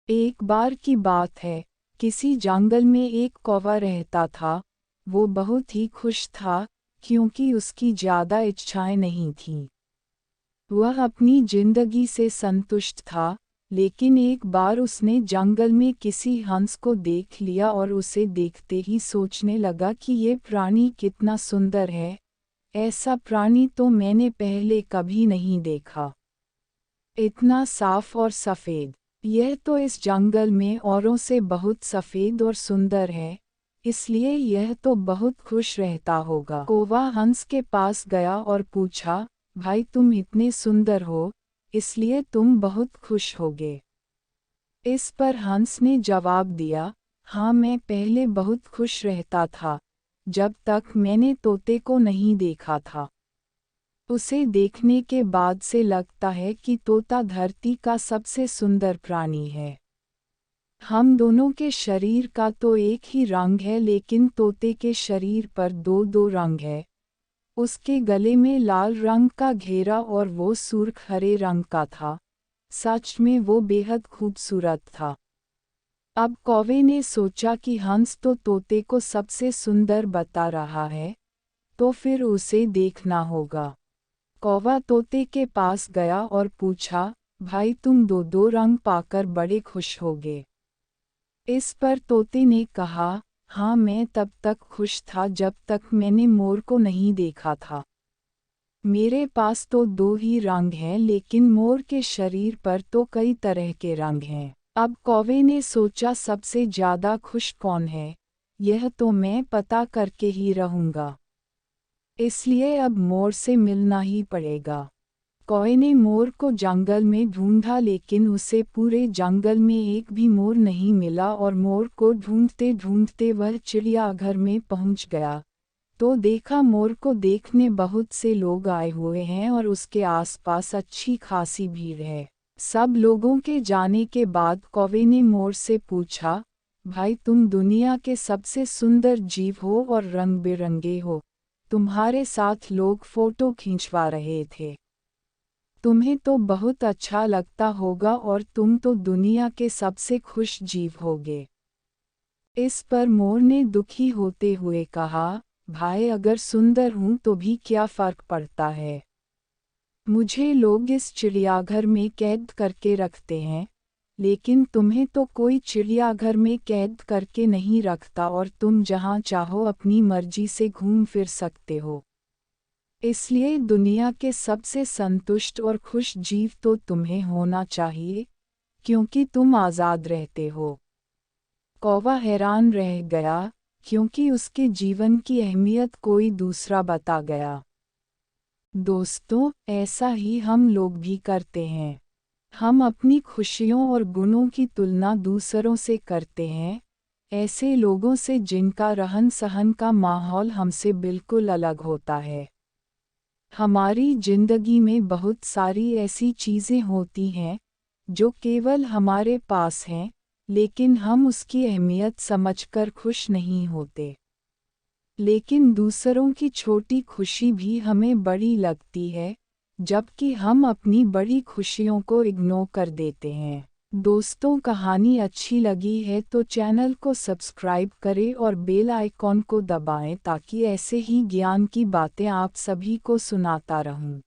एक बार की बात है, किसी जंगल में एक कौवा रहता था। वो बहुत ही खुश था, क्योंकि उसकी ज़्यादा इच्छाएं नहीं थीं। वह अपनी जिंदगी से संतुष्ट था, लेकिन एक बार उसने जंगल में किसी हंस को देख लिया और उसे देखते ही सोचने लगा कि ये प्राणी कितना सुंदर है। ऐसा प्राणी तो मैंने पहले कभी नहीं देखा। इतना साफ और सफ़ेद। यह तो इस जंगल में औरों से बहुत सफ़ेद और सुंदर है, इसलिए यह तो बहुत खुश रहता होगा। कौवा हंस के पास गया और पूछा, भाई तुम इतने सुंदर हो, इसलिए तुम बहुत खुश होगे। इस पर हंस ने जवाब दिया, हाँ मैं पहले बहुत खुश रहता था, जब तक मैंने तोते को नहीं देखा था। उसे देखने के बाद से लगता है कि तोता धरती का सबसे सुंदर प्राणी है। हम दोनों के शरीर का तो एक ही रंग है, लेकिन तोते के शरीर पर दो दो रंग है। उसके गले में लाल रंग का घेरा और वो सुर्ख हरे रंग का था। सच में वो बेहद खूबसूरत था। अब कौवे ने सोचा कि हंस तो तोते को सबसे सुंदर बता रहा है, तो फिर उसे देखना होगा। कौवा तोते के पास गया और पूछा, भाई तुम दो दो रंग पाकर बड़े खुश होगे। इस पर तोते ने कहा, हाँ मैं तब तक खुश था जब तक मैंने मोर को नहीं देखा था। मेरे पास तो दो ही रंग हैं, लेकिन मोर के शरीर पर तो कई तरह के रंग हैं। अब कौवे ने सोचा सबसे ज़्यादा खुश कौन है, यह तो मैं पता करके ही रहूँगा। इसलिए अब मोर से मिलना ही पड़ेगा। कौवे ने मोर को जंगल में ढूंढा, लेकिन उसे पूरे जंगल में एक भी मोर नहीं मिला और मोर को ढूंढते ढूंढते वह चिड़ियाघर में पहुंच गया। तो देखा मोर को देखने बहुत से लोग आए हुए हैं और उसके आसपास अच्छी खासी भीड़ है। सब लोगों के जाने के बाद कौवे ने मोर से पूछा, भाई तुम दुनिया के सबसे सुंदर जीव हो और रंग बिरंगे हो। तुम्हारे साथ लोग फोटो खिंचवा रहे थे। तुम्हें तो बहुत अच्छा लगता होगा और तुम तो दुनिया के सबसे खुश जीव होगे। इस पर मोर ने दुखी होते हुए कहा, भाई अगर सुंदर हूं तो भी क्या फर्क पड़ता है। मुझे लोग इस चिड़ियाघर में कैद करके रखते हैं, लेकिन तुम्हें तो कोई चिड़ियाघर में कैद करके नहीं रखता और तुम जहां चाहो अपनी मर्जी से घूम फिर सकते हो। इसलिए दुनिया के सबसे संतुष्ट और खुश जीव तो तुम्हें होना चाहिए, क्योंकि तुम आज़ाद रहते हो। कौवा हैरान रह गया, क्योंकि उसके जीवन की अहमियत कोई दूसरा बता गया। दोस्तों, ऐसा ही हम लोग भी करते हैं। हम अपनी खुशियों और गुणों की तुलना दूसरों से करते हैं, ऐसे लोगों से जिनका रहन सहन का माहौल हमसे बिल्कुल अलग होता है। हमारी जिंदगी में बहुत सारी ऐसी चीज़ें होती हैं, जो केवल हमारे पास हैं, लेकिन हम उसकी अहमियत समझकर खुश नहीं होते। लेकिन दूसरों की छोटी खुशी भी हमें बड़ी लगती है, जबकि हम अपनी बड़ी खुशियों को इग्नोर कर देते हैं। दोस्तों, कहानी अच्छी लगी है तो चैनल को सब्सक्राइब करें और बेल आइकॉन को दबाएं ताकि ऐसे ही ज्ञान की बातें आप सभी को सुनाता रहूं।